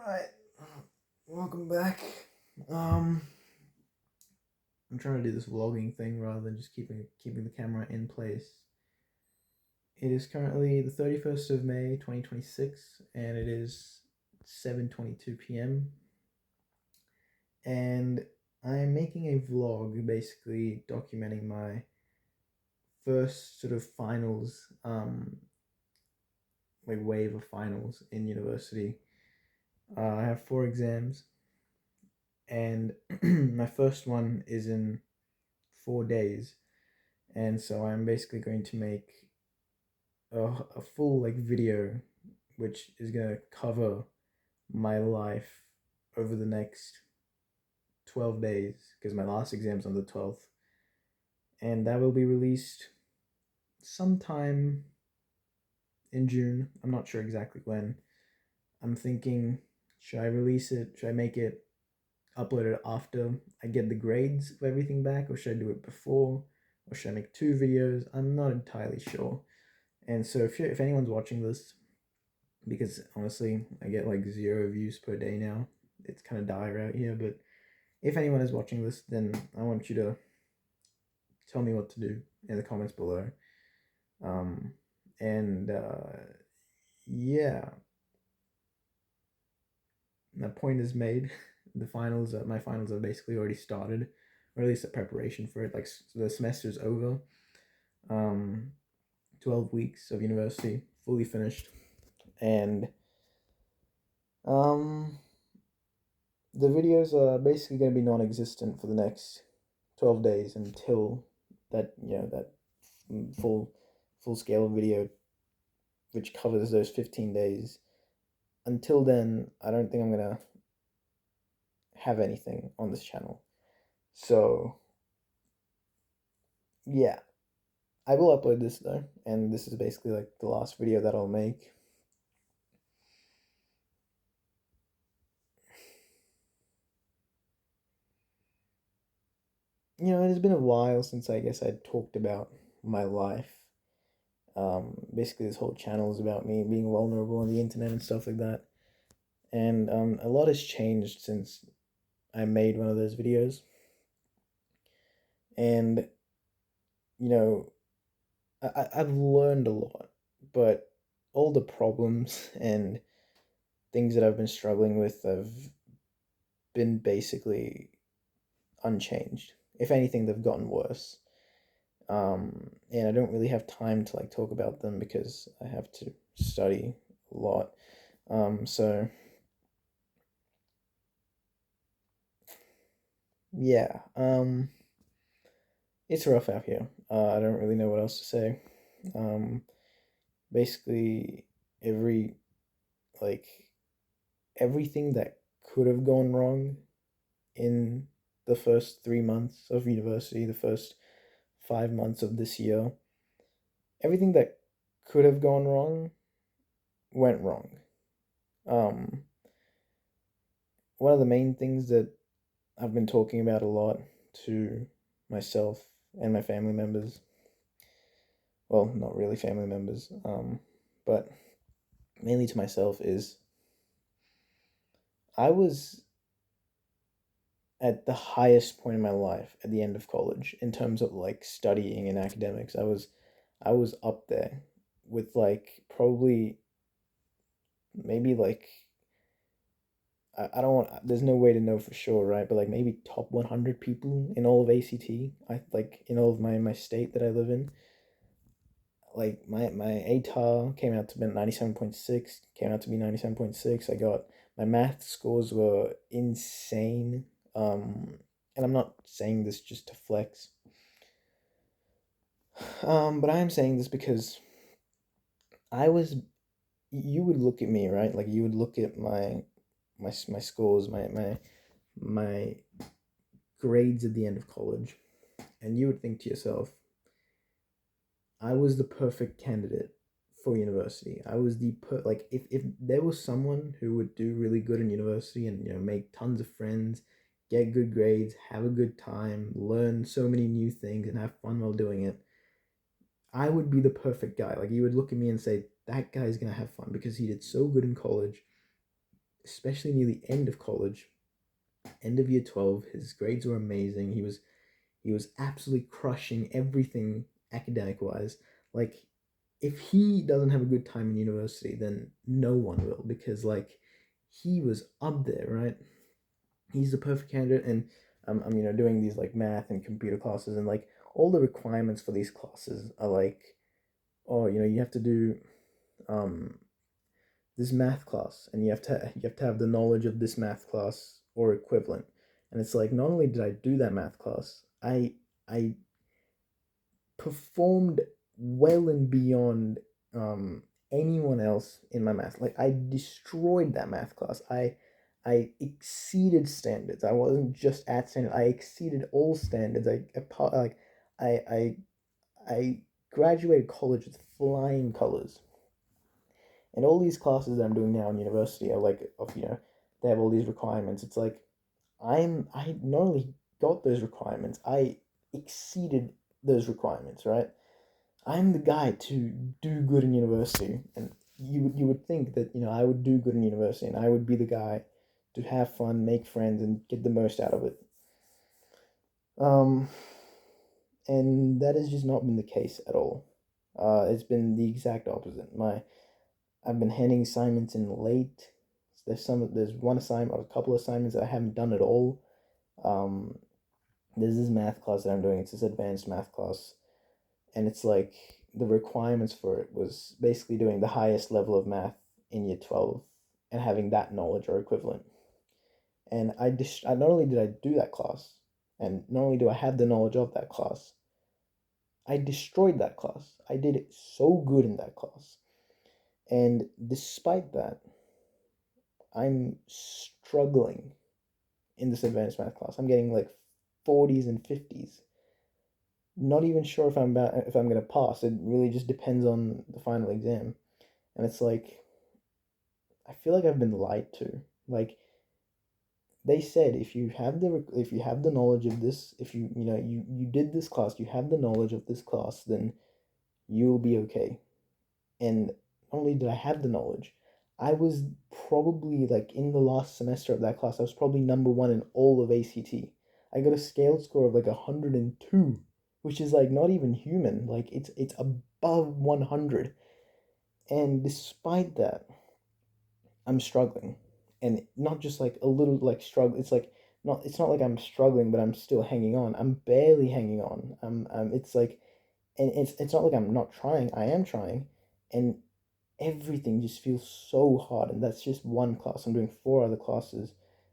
Alright, welcome back. Um, I'm trying to do this vlogging thing rather than just keeping the camera in place. It is currently the 31st of May, 2026, and it is 7:22 p.m. And I'm making a vlog basically documenting my first sort of finals, like wave of finals in university. I have 4 exams, and my first one is in 4 days, and so I'm basically going to make a full like video which is going to cover my life over the next 12 days, because my last exam's on the 12th, and that will be released sometime in June. I'm not sure exactly when. I'm thinking, should I release it, should I make it, upload it after I get the grades of everything back, or should I do it before, or should I make 2 videos? I'm not entirely sure. And so if anyone's watching this, because honestly I get like 0 views per day now, it's kind of dire out here, but if anyone is watching this, then I want you to tell me what to do in the comments below. Um, and yeah, that point is made. My finals have basically already started, or at least the preparation for it. Like the semester's over. 12 weeks of university fully finished, and um, the videos are basically going to be non-existent for the next 12 days until that full full scale video which covers those 15 days. Until then, I don't think I'm going to have anything on this channel. So, yeah, I will upload this though, and this is basically like the last video that I'll make. It has been a while since I guess I talked about my life. Basically, this whole channel is about me being vulnerable on the internet and stuff like that. And a lot has changed since I made one of those videos. And, you know, I've learned a lot, but all the problems and things that I've been struggling with have been basically unchanged. If anything, they've gotten worse. And I don't really have time to like talk about them because I have to study a lot. So yeah, it's rough out here. I don't really know what else to say. Um, Basically, every like everything that could have gone wrong in the first 3 months of university, the first 5 months of this year, everything that could have gone wrong went wrong. Um, One of the main things that I've been talking about a lot to myself and my family members, well, not really family members, but mainly to myself, is I was at the highest point in my life at the end of college in terms of like studying and academics. I was up there with like probably maybe like I don't want, there's no way to know for sure, right? But like maybe top 100 people in all of ACT, I like in all of my state that I live in. Like my ATAR came out to be 97.6, came out to be 97.6. I got my math scores were insane. And I'm not saying this just to flex. But I am saying this because I was you would look at me, right? Like you would look at my scores, my grades at the end of college, and you would think to yourself, I was the perfect candidate for university. I was like if there was someone who would do really good in university and make tons of friends, get good grades, have a good time, learn so many new things and have fun while doing it, I would be the perfect guy. Like you would look at me and say that guy's going to have fun because he did so good in college. especially near the end of college, end of year 12, his grades were amazing. He was absolutely crushing everything academic wise. Like, if he doesn't have a good time in university, then no one will, because like he was up there, right? He's the perfect candidate, and I'm doing these like math and computer classes, and like all the requirements for these classes are like, oh, you have to do um this math class, and you have to have the knowledge of this math class or equivalent. And it's like, not only did I do that math class, I performed well and beyond um, anyone else in my math. Like, I destroyed that math class. I exceeded standards. I wasn't just at standard. I exceeded all standards. I I I graduated college with flying colors. And all these classes that I'm doing now in university are like, they have all these requirements. It's like, I not only got those requirements, I exceeded those requirements, right? I'm the guy to do good in university, and you would think that I would do good in university, and I would be the guy to have fun, make friends, and get the most out of it. Um, and that has just not been the case at all. It's been the exact opposite. I've been handing assignments in late. There's one assignment or a couple of assignments that I haven't done at all. Um, there's this math class that I'm doing. It's this advanced math class, and it's like the requirements for it was basically doing the highest level of math in year 12 and having that knowledge or equivalent. And I not only did I do that class, and not only do I have the knowledge of that class, I destroyed that class. I did it so good in that class. And despite that, I'm struggling in this advanced math class. I'm getting like 40s and 50s. Not even sure if I'm gonna pass. It really just depends on the final exam. And it's like, I feel like I've been lied to. Like, they said, if you have the knowledge of this, if you did this class, you have the knowledge of this class, then you'll be okay. And not only did I have the knowledge, I was probably like, in the last semester of that class, I was probably number one in all of ACT. I got a scale score of like 102, which is like not even human. Like, it's above 100. And despite that, I'm struggling. And not just like a little like struggle. It's not like I'm struggling, but I'm still hanging on. I'm barely hanging on. It's like, and it's not like I'm not trying. I am trying. And everything just feels so hard, and that's just one class. I'm doing four other classes,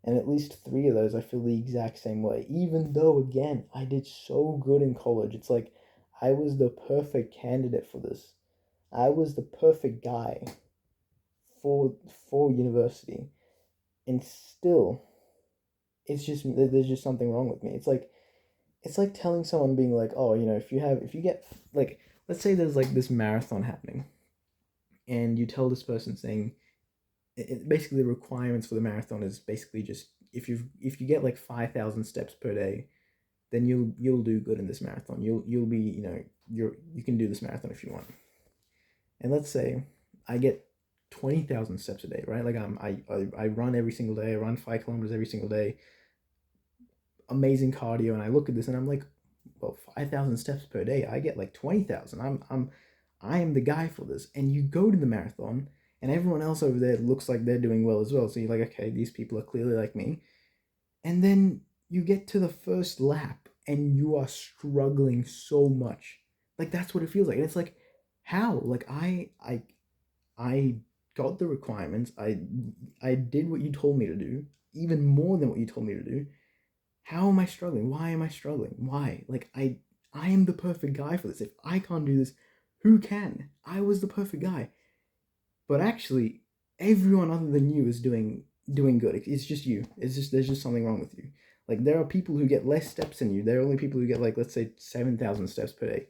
and at least three of those I feel the exact same way, even though, again, I did so good in college. It's like I was the perfect candidate for this. I was the perfect guy for university, and still there's just something wrong with me. It's like telling someone, being like, oh, if you get like, let's say there's like this marathon happening, and you tell this person, saying, basically the requirements for the marathon is basically just, if you get like 5,000 steps per day, then you'll do good in this marathon. You'll be, you can do this marathon if you want. And let's say I get 20,000 steps a day, right? Like, I run every single day. I run 5 kilometers every single day. Amazing cardio, and I look at this and I'm like, well, 5,000 steps per day. I get like 20,000. I am the guy for this. And you go to the marathon, and everyone else over there looks like they're doing well as well. So you're like, okay, these people are clearly like me. And then you get to the first lap, and you are struggling so much. Like, that's what it feels like. And it's like, how? Like, I got the requirements. I did what you told me to do, even more than what you told me to do. How am I struggling? Why am I struggling? Why? Like, I am the perfect guy for this. If I can't do this, who can? I was the perfect guy. But actually, everyone other than you is doing good. It's just you. It's just, there's just something wrong with you. Like, there are people who get less steps than you. There are only people who get, like, let's say 7,000 steps per day,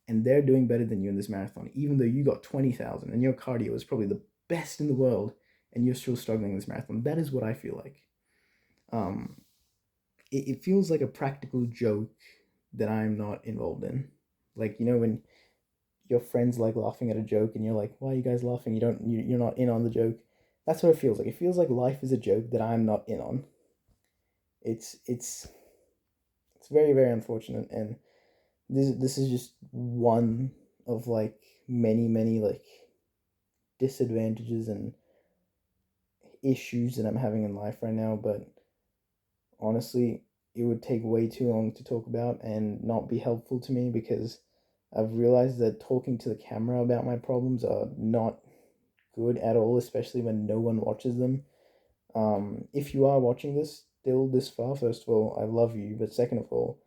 and they're doing better than you in this marathon, even though you got 20,000 and your cardio is probably the best in the world, and you're still struggling in this marathon. That is what I feel like. Um, it feels like a practical joke that I'm not involved in. Like, when your friends like laughing at a joke, and you're like, why are you guys laughing? You're not in on the joke. That's what it feels like. It feels like life is a joke that I'm not in on. It's very, very unfortunate, and this is just one of like many, many like disadvantages and issues that I'm having in life right now. But honestly, it would take way too long to talk about and not be helpful to me, because I've realized that talking to the camera about my problems are not good at all, especially when no one watches them. If you are watching this still this far, first of all, I love you. But second of all,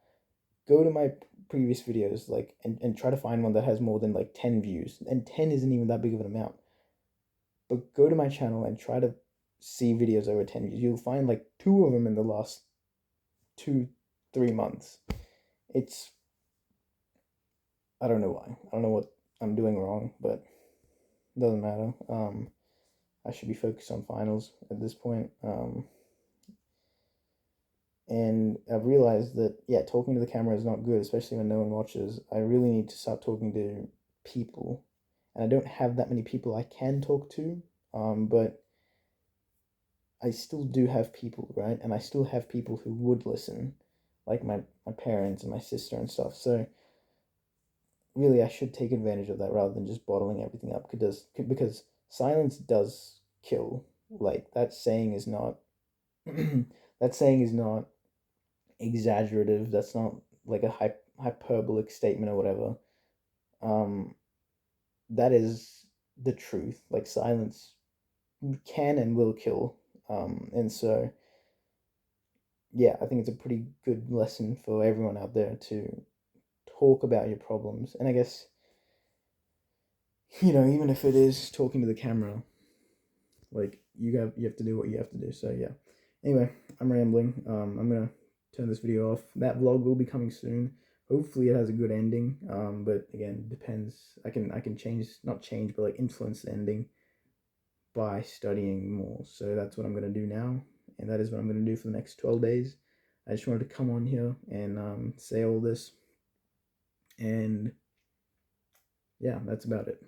go to my previous videos, like, and try to find one that has more than like 10 views. And 10 isn't even that big of an amount. But go to my channel and try to see videos over 10 views. You'll find like two of them in the last 2, 3 months. It's, I don't know why. I don't know what I'm doing wrong, but it doesn't matter. I should be focused on finals at this point. And I've realized that, yeah, talking to the camera is not good, especially when no one watches. I really need to start talking to people, and I don't have that many people I can talk to. But I still do have people, right? And I still have people who would listen, like my parents and my sister and stuff. So really, I should take advantage of that rather than just bottling everything up. Because silence does kill. Like, that saying is not that saying is not exaggerative. That's not like a hyperbolic statement or whatever. Um, that is the truth. Like, silence can and will kill. And so, yeah, I think it's a pretty good lesson for everyone out there to talk about your problems. And I guess, even if it is talking to the camera, like, you have to do what you have to do. So yeah. Anyway, I'm rambling. I'm gonna turn this video off. That vlog will be coming soon. Hopefully it has a good ending. But again, depends. I can change, not change, but like influence the ending by studying more. So that's what I'm gonna do now, and that is what I'm gonna do for the next 12 days. I just wanted to come on here and say all this, and yeah, that's about it.